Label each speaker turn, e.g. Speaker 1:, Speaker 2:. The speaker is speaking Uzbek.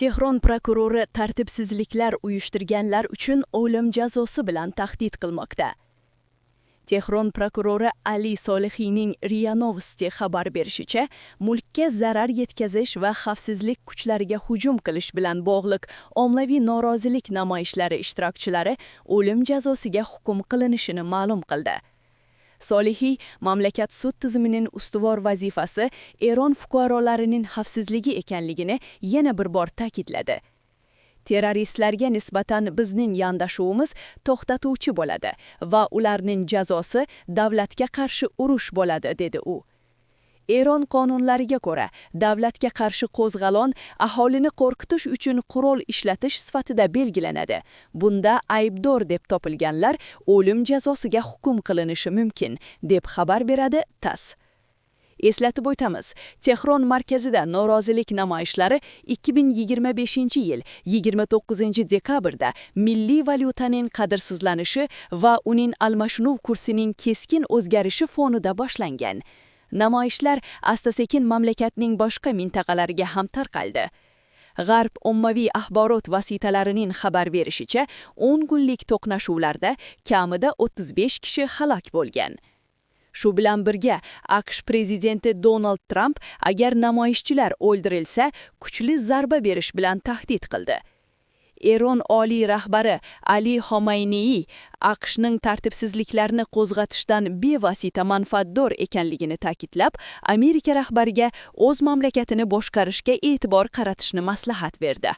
Speaker 1: Tehron prokurori tartibsizliklar uyushtirganlar uchun o'lim jazosi bilan tahdid qilmoqda. Tehron prokurori Ali Solihiyning RIA Novosti xabar berishicha, mulkka zarar yetkazish va xavfsizlik kuchlariga hujum qilish bilan bog'liq ommaviy norozilik namoyishlari ishtirokchilari o'lim jazosiga hukm qilinishini ma'lum qildi. Solihiy mamlakat sud tizimining ustuvor vazifasi Eron fuqarolarining xavfsizligi ekanligini yana bir bor ta'kidladi. Terroristlarga nisbatan bizning yondashuvimiz to'xtatuvchi bo'ladi va ularning jazosi davlatga qarshi urush bo'ladi, dedi u. Eron qonunlariga ko'ra, davlatga qarshi qo'zg'alon aholini qo'rqitish uchun qurol ishlatish sifatida belgilanadi. Bunda aybdor deb topilganlar o'lim jazosiga hukm qilinishi mumkin, deb xabar beradi TASS. Eslatib o'tamiz, Tehron markazida norozilik namoyishlari 2025-yil 29-dekabrda milliy valyutaning qadrsizlanishi va uning almashinuv kursining keskin o'zgarishi fonida boshlangan. Namoyishlar asta-sekin mamlakatning boshqa mintaqalariga ham tarqaldi. G'arb ommaviy axborot vositalarining xabar berishicha, 10 kunlik to'qnashuvlarda kamida 35 kishi halok bo'lgan. Shu bilan birga, AQSh prezidenti Donald Trump agar namoyishchilar o'ldirilsa, kuchli zarba berish bilan tahdid qildi. Eron oliy rahbari Ali Xomeyniyy AQShning tartibsizliklarni qo'zg'atishdan bevosita manfaatdor ekanligini ta'kidlab, Amerika rahbariga o'z mamlakatini boshqarishga e'tibor qaratishni maslahat berdi.